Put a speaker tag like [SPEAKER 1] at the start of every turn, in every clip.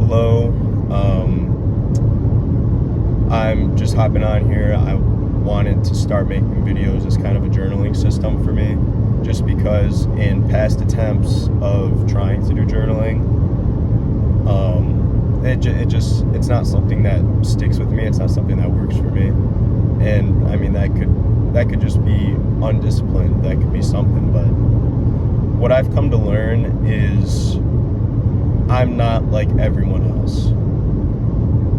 [SPEAKER 1] hello. I'm just hopping on here. I wanted to start making videos as kind of a journaling system for me, just because in past attempts of trying to do journaling, it's not something that sticks with me. It's not something that works for me. And I mean, that could just be undisciplined. That could be something. But what I've come to learn is I'm not like everyone else.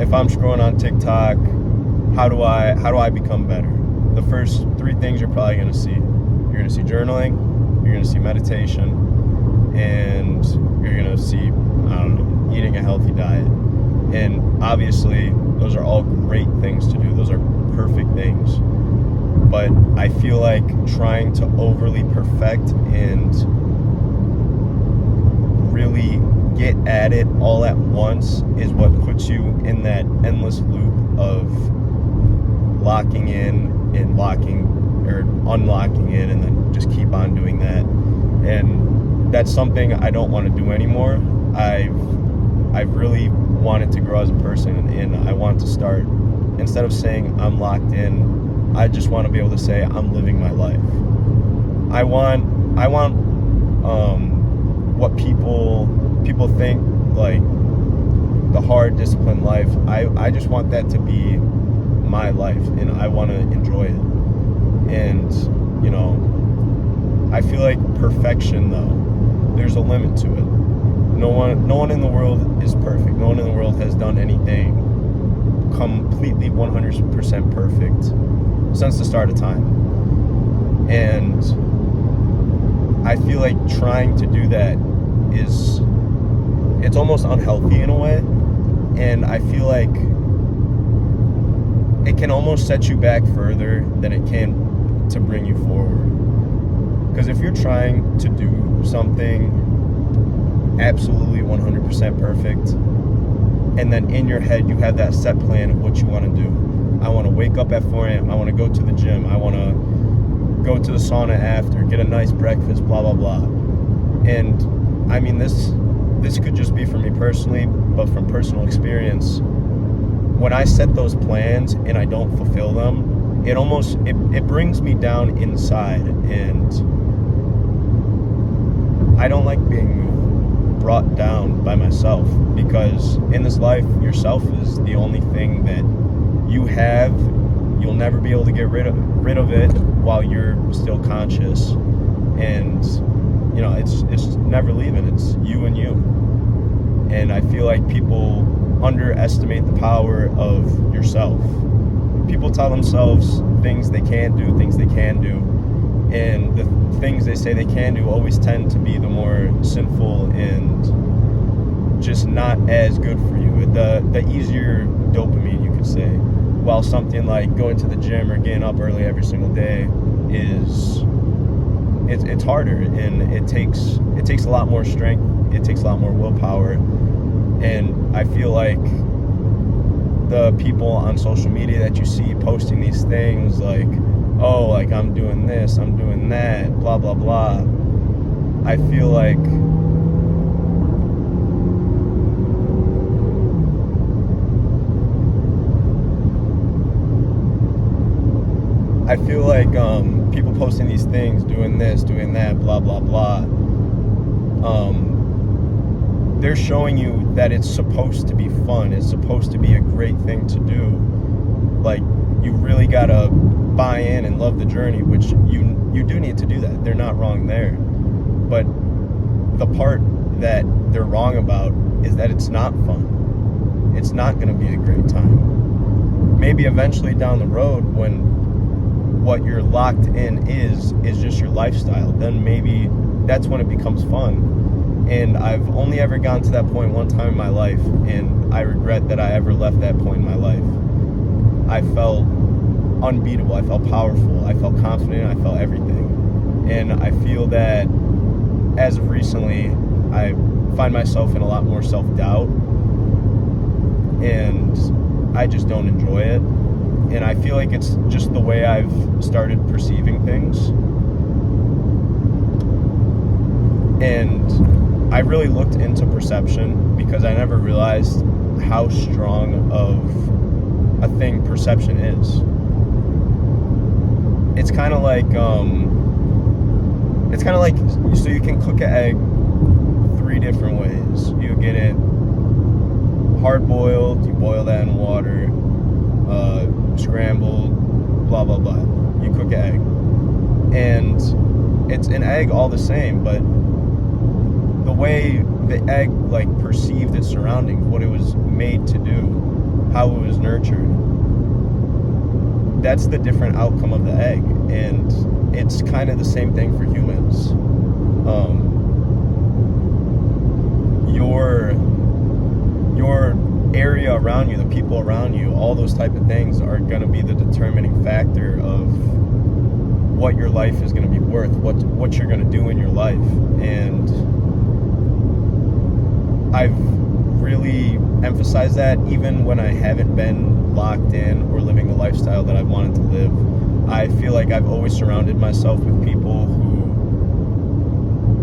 [SPEAKER 1] If I'm scrolling on TikTok, how do I become better? The first three things you're probably gonna see. You're gonna see journaling, you're gonna see meditation, and you're gonna see, eating a healthy diet. And obviously, those are all great things to do. Those are perfect things. But I feel like trying to overly perfect and really get at it all at once is what puts you in that endless loop of locking in and locking or unlocking in, and then just keep on doing that. And that's something I don't want to do anymore. I've really wanted to grow as a person, and I want to start, instead of saying I'm locked in, I just want to be able to say I'm living my life. I want what people think, like the hard, disciplined life. I just want that to be my life, and I want to enjoy it. And I feel like perfection, though, there's a limit to it. No one in the world is perfect. No one in the world has done anything completely 100% perfect since the start of time. And I feel like trying to do that it's almost unhealthy in a way. And I feel like it can almost set you back further than it can to bring you forward. Because if you're trying to do something absolutely 100% perfect, and then in your head you have that set plan of what you want to do. I want to wake up at 4 a.m. I want to go to the gym. I want to go to the sauna after, get a nice breakfast, blah, blah, blah. And I mean, this could just be for me personally, but from personal experience, when I set those plans and I don't fulfill them, it brings me down inside, and I don't like being brought down by myself, because in this life, yourself is the only thing that you have. You'll never be able to get rid of it while you're still conscious, and it's never leaving. It's you and you. And I feel like people underestimate the power of yourself. People tell themselves things they can't do, things they can do, and the things they say they can do always tend to be the more sinful and just not as good for you. The easier dopamine, you could say. While something like going to the gym or getting up early every single day it's harder, and it takes a lot more strength. It takes a lot more willpower. And I feel like the people on social media that you see posting these things like, oh, like I'm doing this, I'm doing that, blah, blah, blah. I feel like people posting these things, doing this, doing that, blah, blah, blah, they're showing you that it's supposed to be fun. It's supposed to be a great thing to do. Like, you really gotta buy in and love the journey, which you do need to do that. They're not wrong there. But the part that they're wrong about is that it's not fun. It's not gonna be a great time. Maybe eventually down the road, when what you're locked in is just your lifestyle, then maybe that's when it becomes fun. And I've only ever gotten to that point one time in my life, and I regret that I ever left that point in my life. I felt unbeatable. I felt powerful. I felt confident. I felt everything. And I feel that as of recently, I find myself in a lot more self-doubt, and I just don't enjoy it. And I feel like it's just the way I've started perceiving things. And I really looked into perception because I never realized how strong of a thing perception is. It's kind of like so you can cook an egg 3 different ways. You get it hard boiled, you boil that in water, scrambled, blah blah blah. You cook an egg, and it's an egg all the same, but the way the egg like perceived its surroundings, what it was made to do, how it was nurtured, that's the different outcome of the egg. And it's kind of the same thing for humans. Your area around you, the people around you, all those type of things are going to be the determining factor of what your life is going to be worth, what you're going to do in your life. And I've really emphasized that even when I haven't been locked in or living the lifestyle that I wanted to live. I feel like I've always surrounded myself with people who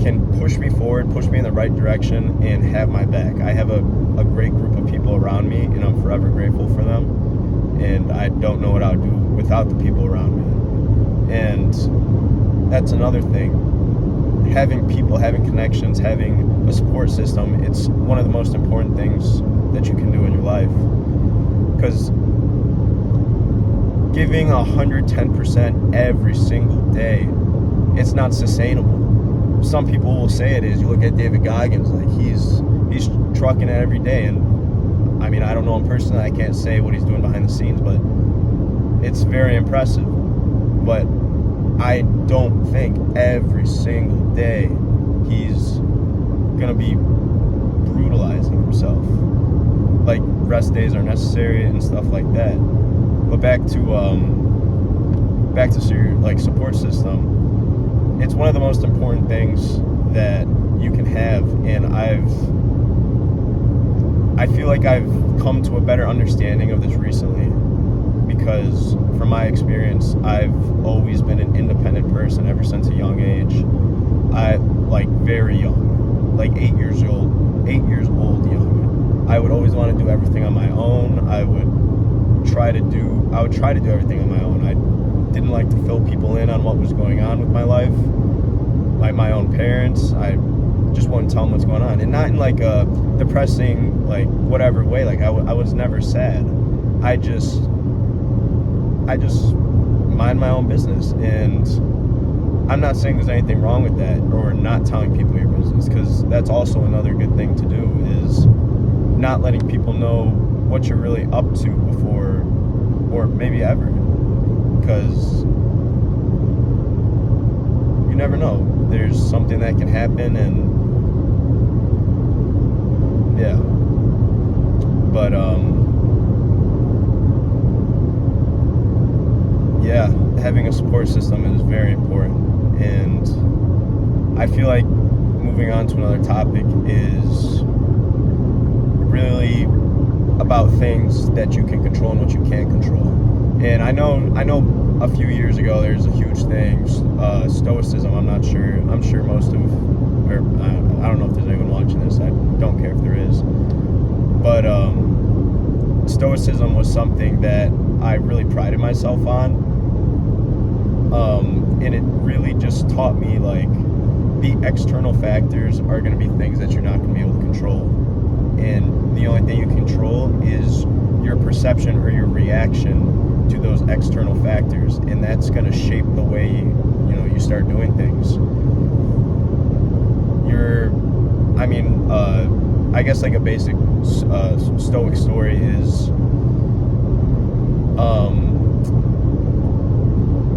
[SPEAKER 1] can push me forward, push me in the right direction, and have my back. I have a great group of people around me, and I'm forever grateful for them. And I don't know what I would do without the people around me. And that's another thing. Having people, having connections, having a support system, it's one of the most important things that you can do in your life. Because giving 110% every single day, it's not sustainable. Some people will say it is. You look at David Goggins, like he's trucking it every day, and I mean, I don't know him personally, I can't say what he's doing behind the scenes, but it's very impressive. But I don't think every single day he's gonna be brutalizing himself. Like, rest days are necessary and stuff like that. But back to your like support system, it's one of the most important things that you can have. And I feel like I've come to a better understanding of this recently, because from my experience, I've always been an independent person ever since a young age. I like very young, like 8 years old young. I would always want to do everything on my own. I would try to do everything on my own. I didn't like to fill people in on what was going on with my life. Like my own parents, I just wouldn't tell them what's going on, and not in like a depressing, like whatever way. Like I was never sad. I just mind my own business. And I'm not saying there's anything wrong with that, or not telling people your business, because that's also another good thing to do, is not letting people know what you're really up to before, or maybe ever, because you never know. There's something that can happen, and yeah. But yeah, having a support system is very important. And I feel like moving on to another topic is really about things that you can control and what you can't control. And I know a few years ago there's a huge thing, stoicism. I'm sure most of, or I don't know if there's anyone watching this, I don't care if there is, but stoicism was something that I really prided myself on. And it really just taught me, like, the external factors are going to be things that you're not going to be able to control. And the only thing you control is your perception or your reaction to those external factors. And that's going to shape the way, you start doing things. I guess like a basic stoic story is,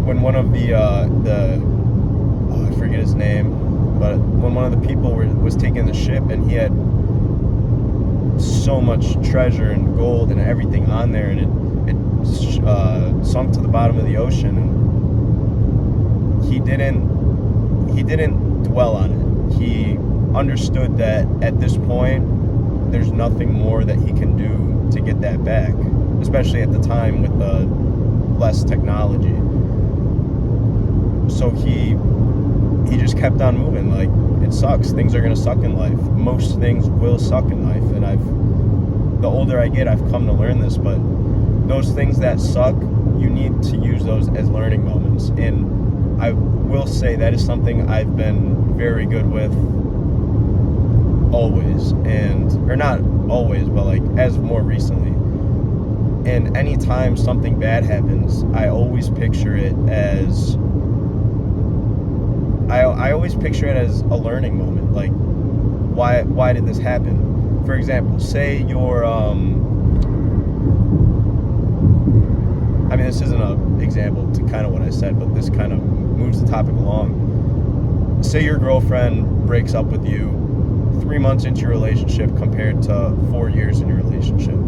[SPEAKER 1] when one of the I forget his name, but when one of the people was taking the ship, and he had so much treasure and gold and everything on there, and it sunk to the bottom of the ocean, and he didn't dwell on it. He understood that at this point there's nothing more that he can do to get that back, especially at the time with less technology. So he just kept on moving, like, it sucks. Things are gonna suck in life. Most things will suck in life, and the older I get, I've come to learn this. But those things that suck, you need to use those as learning moments. And I will say that is something I've been very good with always, or not always, but like as of more recently. And anytime something bad happens, I always picture it as I always picture it as a learning moment. Like, why did this happen? For example, say you're this isn't an example to kind of what I said, but this kind of moves the topic along. Say your girlfriend breaks up with you 3 months into your relationship compared to 4 years in your relationship.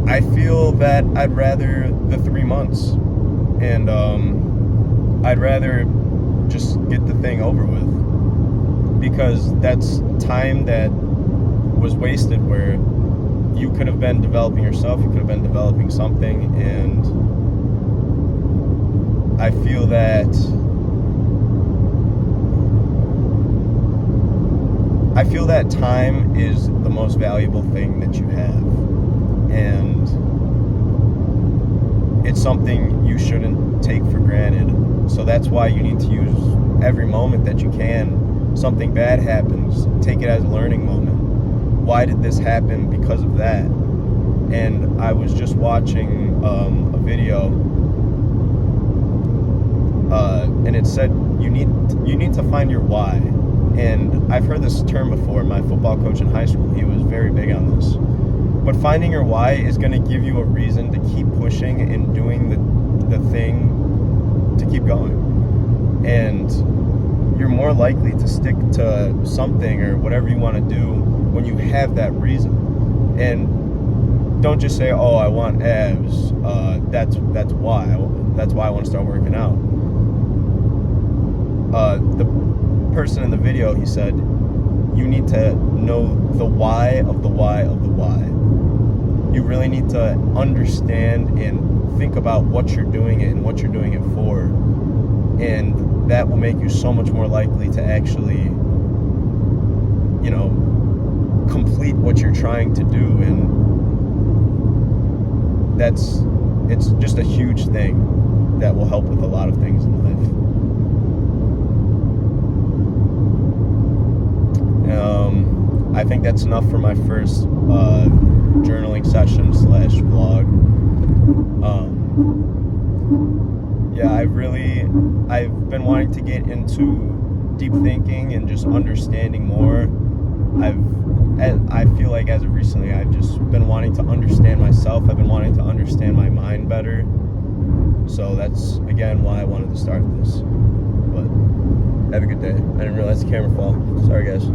[SPEAKER 1] I feel that I'd rather the 3 months, and I'd rather just get the thing over with, because that's time that was wasted where you could have been developing yourself, you could have been developing something. And I feel that time is the most valuable thing that you have, and it's something you shouldn't take for granted. So that's why you need to use every moment that you can. Something bad happens, take it as a learning moment. Why did this happen? Because of that. And I was just watching a video, and it said you need to find your why. And I've heard this term before. My football coach in high school, he was very big on this. But finding your why is going to give you a reason to keep pushing and doing the thing to keep going. And you're more likely to stick to something or whatever you want to do when you have that reason. And don't just say, "Oh, I want abs. That's why I want to start working out." The person in the video, he said, you need to know the why of the why of the why. You really need to understand and think about what you're doing it and what you're doing it for. And that will make you so much more likely to actually, complete what you're trying to do. And it's just a huge thing that will help with a lot of things in life. I think that's enough for my first journaling session / vlog. I've been wanting to get into deep thinking and just understanding more. I feel like as of recently, I've just been wanting to understand myself. I've been wanting to understand my mind better. So that's, again, why I wanted to start this. But have a good day. I didn't realize the camera fell. Sorry, guys.